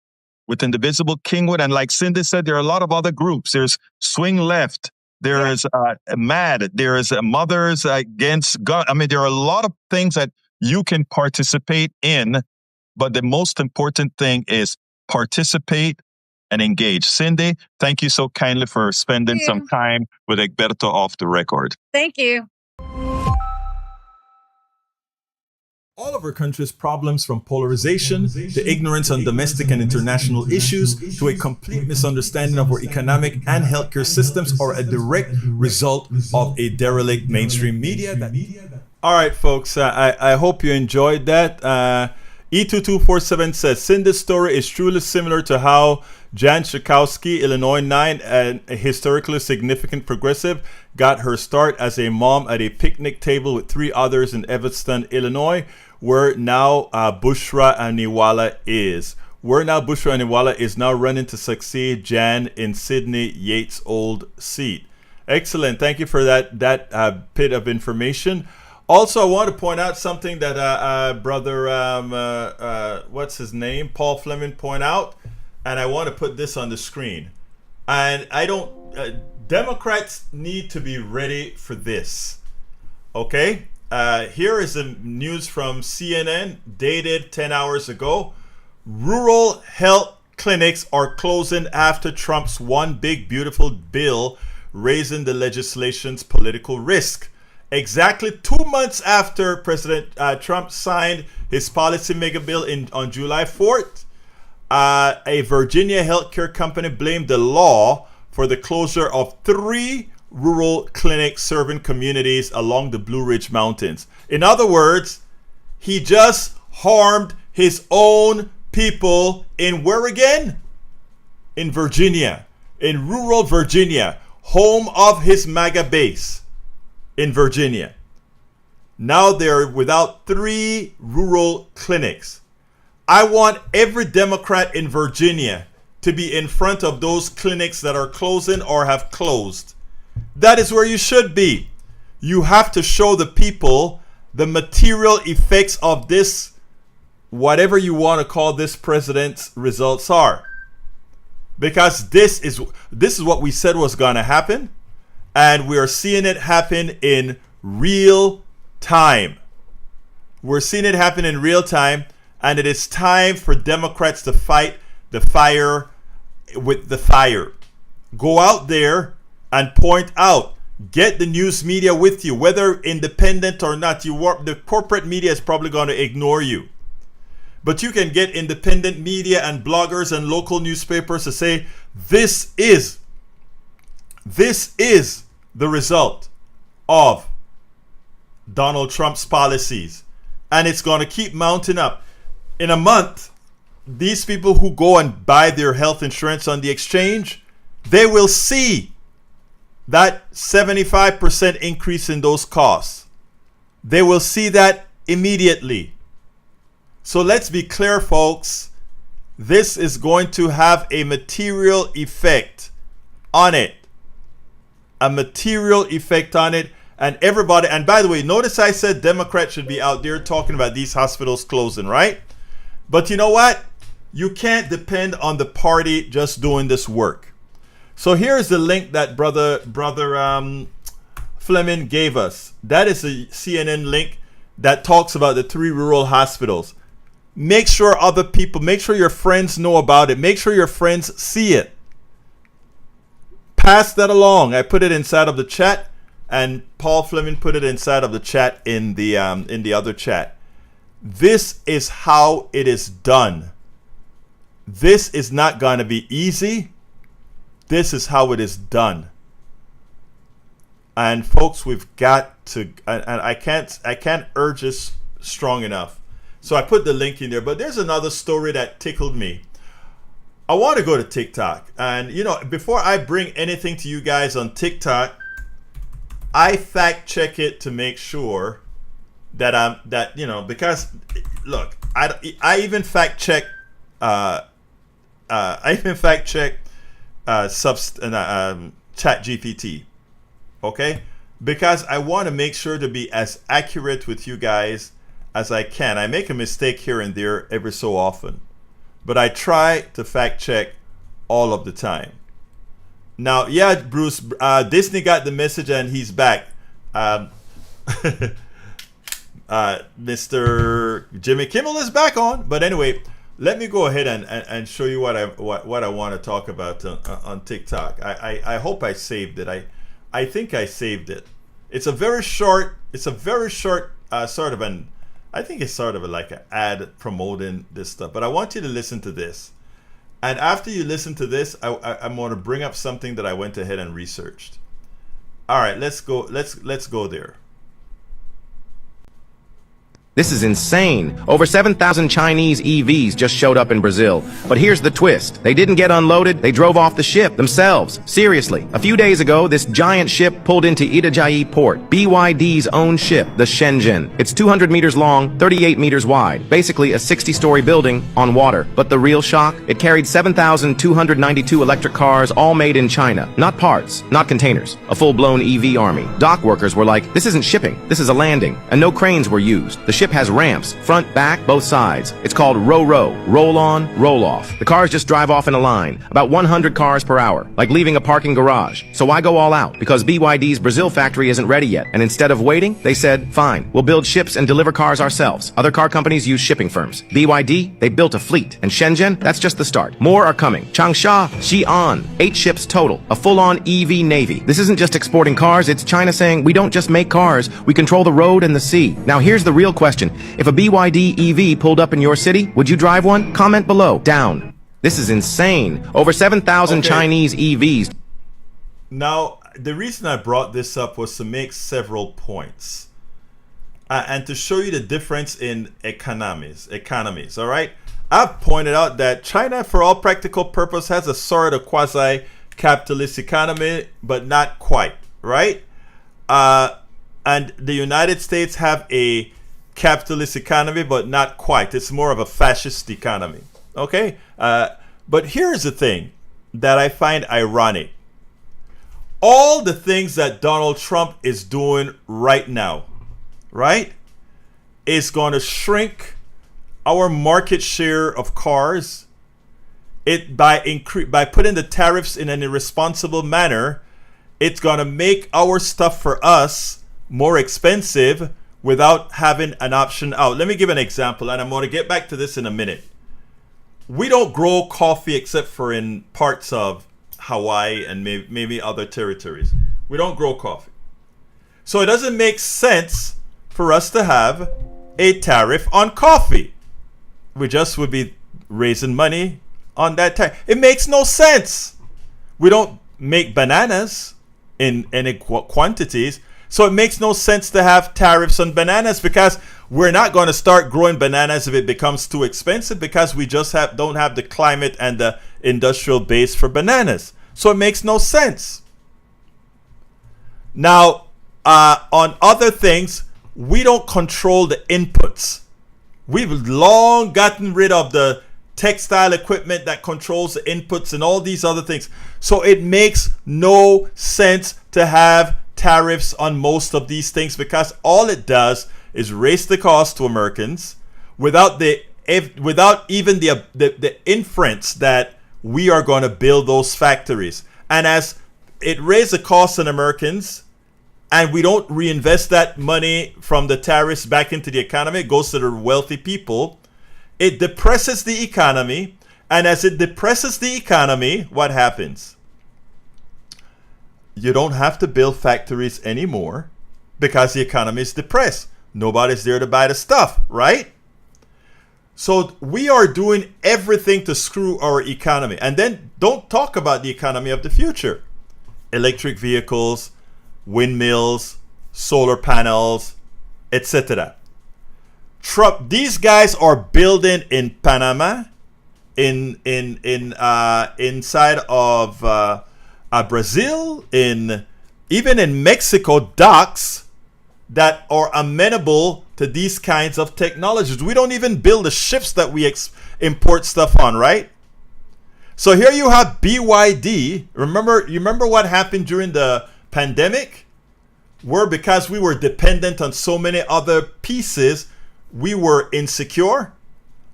with Indivisible Kingwood. And like Cindy said, there are a lot of other groups. There's Swing Left. There is MAD. There is Mothers Against Gun. I mean, there are a lot of things that you can participate in, but the most important thing is participate and engage. Cindy, thank you so kindly for spending some time with Egberto Off the Record. Thank you. All of our country's problems, from polarization to ignorance on domestic and international issues to a complete misunderstanding of our economic and healthcare systems, are a direct result of a derelict mainstream media. All right, folks, I hope you enjoyed that. E2247 says, Cindy's story is truly similar to how Jan Schakowsky, Illinois 9, and a historically significant progressive, got her start as a mom at a picnic table with 3 others in Evanston, Illinois, where now Bushra Aniwala is. Where now Bushra Aniwala is now running to succeed Jan in Sidney Yates' old seat. Excellent. Thank you for that bit of information. Also, I want to point out something that brother, what's his name, Paul Fleming, point out, and I want to put this on the screen. And Democrats need to be ready for this. Okay, here is the news from CNN, dated 10 hours ago. Rural health clinics are closing after Trump's one big beautiful bill raising the legislation's political risk. Exactly 2 months after President Trump signed his policy mega bill on July 4th, a Virginia healthcare company blamed the law for the closure of 3 rural clinics serving communities along the Blue Ridge Mountains. In other words, he just harmed his own people in where again? In Virginia, in rural Virginia, home of his MAGA base. In Virginia. Now they're without 3 rural clinics. I want every Democrat in Virginia to be in front of those clinics that are closing or have closed. That is where you should be. You have to show the people the material effects of this, whatever you want to call this president's results are. Because this is what we said was going to happen. And we are seeing it happen in real time. We're seeing it happen in real time. And it is time for Democrats to fight the fire with the fire. Go out there and point out. Get the news media with you. Whether independent or not, the corporate media is probably going to ignore you. But you can get independent media and bloggers and local newspapers to say, this is the result of Donald Trump's policies. And it's going to keep mounting up. In a month, these people who go and buy their health insurance on the exchange, they will see that 75% increase in those costs. They will see that immediately. So let's be clear, folks. this is going to have a material effect on it. A material effect on it. And everybody, and by the way, notice I said Democrats should be out there talking about these hospitals closing, right? But you know what? You can't depend on the party just doing this work. So here's the link that brother Fleming gave us. That is a CNN link that talks about the 3 rural hospitals. Make sure other people, make sure your friends know about it. Make sure your friends see it. Pass that along. I put it inside of the chat, and Paul Fleming put it inside of the chat in the other chat. This is how it is done. This is not going to be easy. This is how it is done. And folks, we've got to, and I can't urge this strong enough. So I put the link in there, but there's another story that tickled me. I want to go to TikTok, and you know, before I bring anything to you guys on TikTok, I fact check it to make sure that you know, because look, I even fact check ChatGPT, okay? Because I want to make sure to be as accurate with you guys as I can. I make a mistake here and there every so often, but I try to fact check all of the time. Now, yeah, Bruce, Disney got the message and he's back. Mr. Jimmy Kimmel is back on. But anyway, let me go ahead and show you what I want to talk about on TikTok. I hope I saved it. I think I saved it. It's a very short sort of an, I think it's sort of like an ad promoting this stuff. But I want you to listen to this. And after you listen to this, I'm going to bring up something that I went ahead and researched. All right, let's go there. This is insane. Over 7,000 Chinese EVs just showed up in Brazil. But here's the twist. They didn't get unloaded. They drove off the ship themselves. Seriously. A few days ago, this giant ship pulled into Itajaí port. BYD's own ship, the Shenzhen. It's 200 meters long, 38 meters wide. Basically a 60-story building on water. But the real shock? It carried 7,292 electric cars, all made in China. Not parts, not containers. A full-blown EV army. Dock workers were like, this isn't shipping. This is a landing. And no cranes were used. The ship has ramps, front, back, both sides. It's called row, roll on, roll off. The cars just drive off in a line, about 100 cars per hour, like leaving a parking garage. So why go all out? Because BYD's Brazil factory isn't ready yet, and instead of waiting, they said, fine, we'll build ships and deliver cars ourselves. Other car companies use shipping firms. BYD, they built a fleet, and Shenzhen, that's just the start. More are coming. Changsha, Xi'an, 8 ships total, a full-on EV navy. This isn't just exporting cars, it's China saying, we don't just make cars, we control the road and the sea. Now here's the real question. If a BYD EV pulled up in your city, would you drive one? Comment below. Down. This is insane. Over 7,000 Chinese EVs. Now, the reason I brought this up was to make several points. And to show you the difference in economies, all right? I've pointed out that China, for all practical purpose, has a sort of quasi-capitalist economy, but not quite, right? And the United States have a capitalist economy, but not quite. It's more of a fascist economy. Okay? But here's the thing that I find ironic. All the things that Donald Trump is doing right now, right, is going to shrink our market share of cars. By putting the tariffs in an irresponsible manner, it's going to make our stuff for us more expensive without having an option out. Let me give an example, and I'm going to get back to this in a minute. We don't grow coffee except for in parts of Hawaii and maybe other territories. We don't grow coffee. So it doesn't make sense for us to have a tariff on coffee. We just would be raising money on that tariff. It makes no sense. We don't make bananas in any quantities. So it makes no sense to have tariffs on bananas because we're not going to start growing bananas if it becomes too expensive because we just don't have the climate and the industrial base for bananas. So it makes no sense. Now, on other things, we don't control the inputs. We've long gotten rid of the textile equipment that controls the inputs and all these other things. So it makes no sense to have tariffs on most of these things, because all it does is raise the cost to Americans without even the inference that we are going to build those factories. And as it raises the cost on Americans, and we don't reinvest that money from the tariffs back into the economy, it goes to the wealthy people. It depresses the economy. And as it depresses the economy, what happens? You don't have to build factories anymore because the economy is depressed. Nobody's there to buy the stuff, right? So we are doing everything to screw our economy. And then don't talk about the economy of the future. Electric vehicles, windmills, solar panels, etc. Trump, these guys are building in Panama, inside of Brazil, even in Mexico, docks that are amenable to these kinds of technologies. We don't even build the ships that we import stuff on, right? So here you have BYD. You remember what happened during the pandemic? Where because we were dependent on so many other pieces, we were insecure.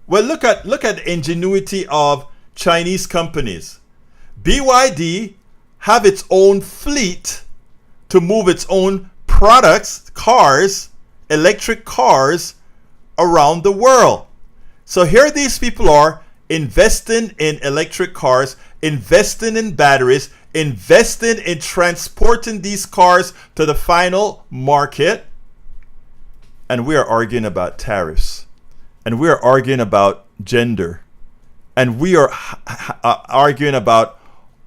Well, look at the ingenuity of Chinese companies. BYD have its own fleet to move its own products, cars, electric cars around the world. So here these people are investing in electric cars, investing in batteries, investing in transporting these cars to the final market. And we are arguing about tariffs. And we are arguing about gender. And we are arguing about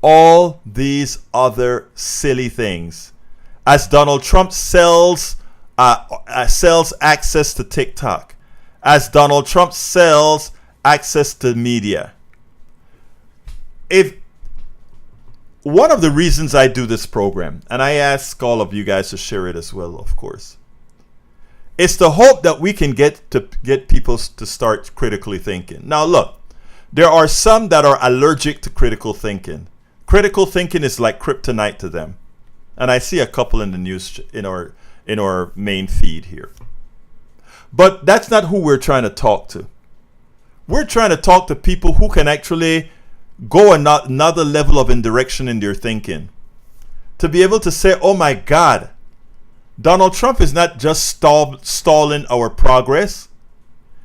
all these other silly things. As Donald Trump sells access to TikTok. As Donald Trump sells access to media. If one of the reasons I do this program, and I ask all of you guys to share it as well, of course, it's the hope that we can get people to start critically thinking. Now, look, there are some that are allergic to critical thinking. Critical thinking is like kryptonite to them, and I see a couple in the news in our main feed here. But that's not who we're trying to talk to. We're trying to talk to people who can actually go another level of indirection in their thinking. To be able to say, oh my God, Donald Trump is not just stalling our progress.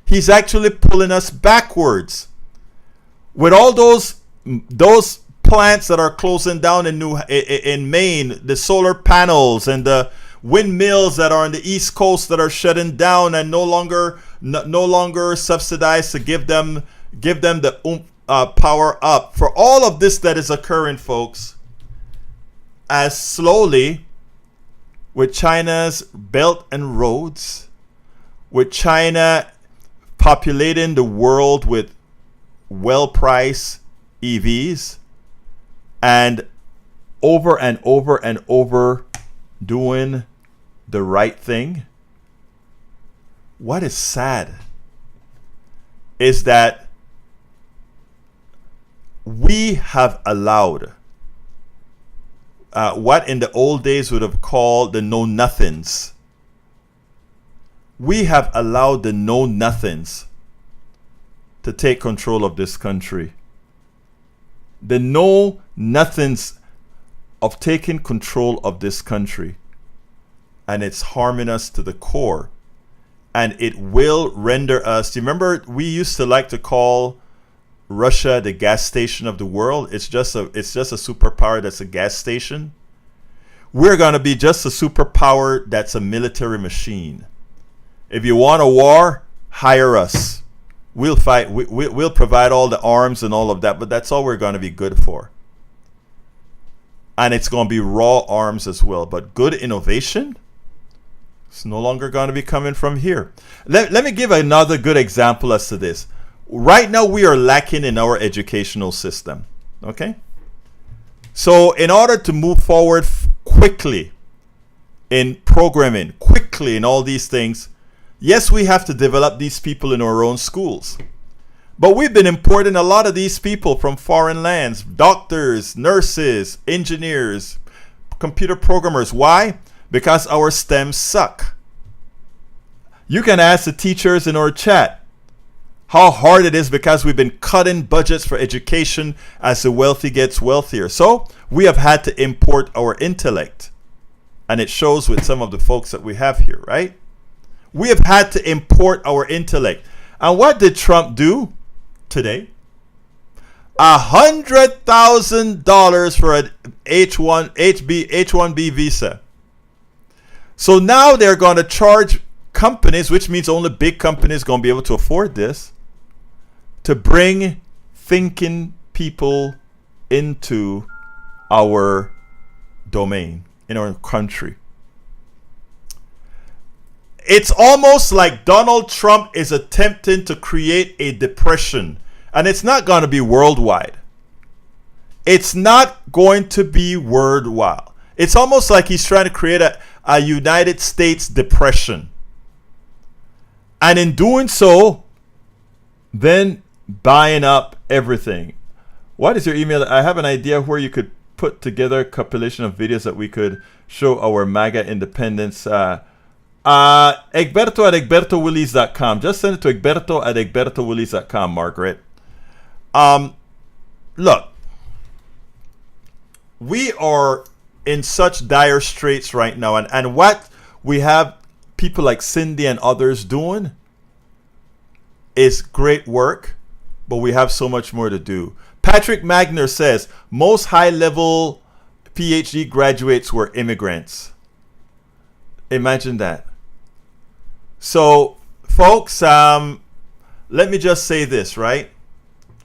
He's actually pulling us backwards. With all those plants that are closing down in Maine, the solar panels and the windmills that are on the East Coast that are shutting down and no longer subsidized to give them the power up. For all of this that is occurring, folks, as slowly with China's Belt and Roads, with China populating the world with well-priced EVs and over doing the right thing. What is sad is that we have allowed what in the old days would have called the know-nothings. We have allowed the know-nothings to take control of this country. The know-nothings of taking control of this country. And it's harming us to the core. And it will render us. Do you remember we used to like to call Russia the gas station of the world? It's just a superpower that's a gas station. We're going to be just a superpower that's a military machine. If you want a war, hire us. We'll fight. We'll provide all the arms and all of that, but that's all we're going to be good for. And it's going to be raw arms as well. But good innovation, it's no longer going to be coming from here. Let me give another good example as to this. Right now, we are lacking in our educational system. Okay? So in order to move forward quickly in programming, quickly in all these things, yes, we have to develop these people in our own schools. But we've been importing a lot of these people from foreign lands, doctors, nurses, engineers, computer programmers. Why? Because our STEM suck. You can ask the teachers in our chat how hard it is because we've been cutting budgets for education as the wealthy gets wealthier. So we have had to import our intellect. And it shows with some of the folks that we have here, right? We have had to import our intellect. And what did Trump do today? $100,000 for an H-1B visa. So now they're going to charge companies, which means only big companies going to be able to afford this, to bring thinking people into our domain, in our country. It's almost like Donald Trump is attempting to create a depression. And it's not going to be worldwide. It's not going to be worldwide. It's almost like he's trying to create a United States depression. And in doing so, then buying up everything. What is your email? I have an idea where you could put together a compilation of videos that we could show our MAGA independence. Egberto@egbertowillies.com. Just send it to Egberto@egbertowillies.com, Margaret. Look, we are in such dire straits right now. And what we have people like Cindy and others doing is great work, but we have so much more to do. Patrick Magner says most high-level PhD graduates were immigrants. Imagine that. So, folks, let me just say this, right?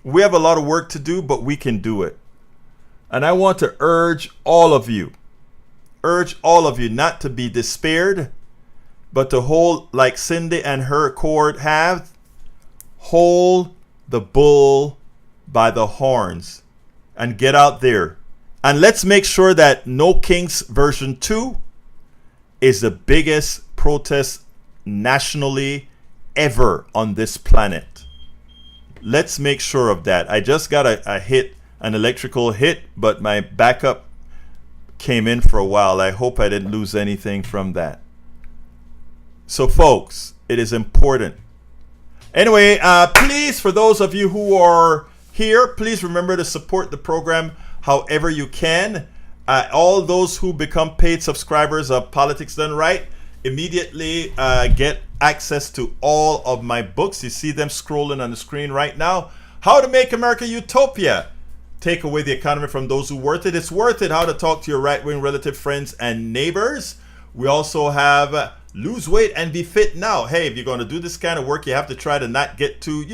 We have a lot of work to do, but we can do it. And I want to urge all of you not to be despaired, but to hold, like Cindy and her court have, hold the bull by the horns and get out there. And let's make sure that No Kings version 2 is the biggest protest nationally ever on this planet. Let's make sure of that. I just got an electrical hit, but my backup came in for a while. I hope I didn't lose anything from that. So folks, it is important. Anyway, please, for those of you who are here, please remember to support the program however you can. All those who become paid subscribers of Politics Done Right immediately get access to all of my books. You see them scrolling on the screen right now. How to Make America Utopia. Take away the economy from those who worth it. It's worth it. How to talk to your right-wing relative friends and neighbors. We also have Lose Weight and Be Fit Now. Hey, if you're going to do this kind of work, you have to try to not get too,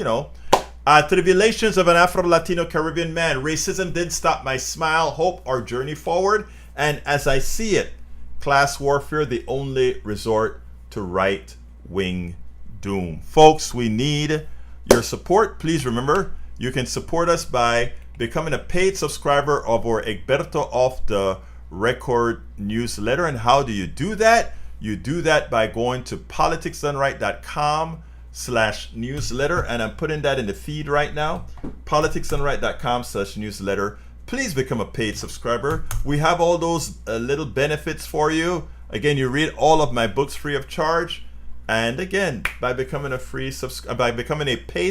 Tribulations of an Afro-Latino Caribbean Man. Racism didn't stop my smile. Hope our journey forward. And as I see it, class warfare, the only resort to right-wing doom. Folks, we need your support. Please remember, you can support us by becoming a paid subscriber of our Egberto Off the Record newsletter. And how do you do that? You do that by going to politicsdoneright.com/newsletter. And I'm putting that in the feed right now. politicsdoneright.com/newsletter. Please become a paid subscriber. We have all those little benefits for you. Again, you read all of my books free of charge. And again, by becoming a paid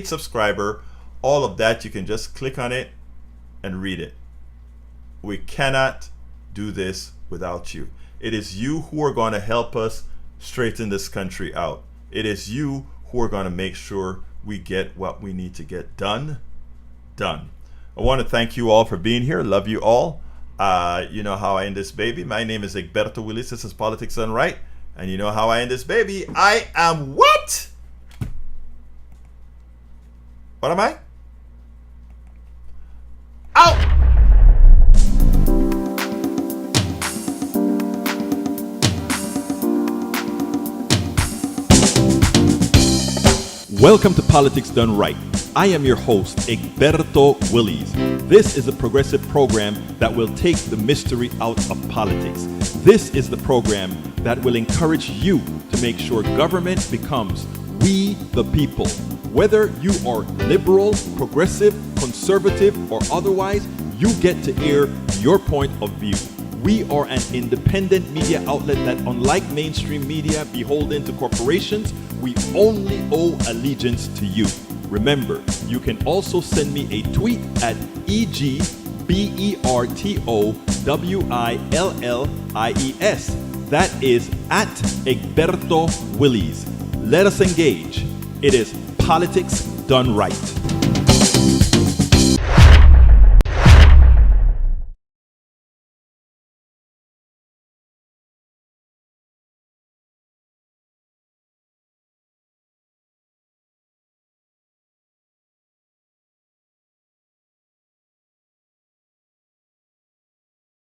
subscriber, all of that, you can just click on it and read it. We cannot do this without you. It is you who are going to help us straighten this country out. It is you who are going to make sure we get what we need to get done. I want to thank you all for being here. Love you all. You know how I end this baby. My name is Egberto Willis. This is Politics Done Right. And you know how I end this baby. I am what? What am I? Out! Welcome to Politics Done Right. I am your host, Egberto Willies. This is a progressive program that will take the mystery out of politics. This is the program that will encourage you to make sure government becomes we the people. Whether you are liberal, progressive, conservative, or otherwise, you get to air your point of view. We are an independent media outlet that, unlike mainstream media beholden to corporations, we only owe allegiance to you. Remember, you can also send me a tweet at EGBERTOWILLIES. That is at Egberto Willies. Let us engage. It is politics done right.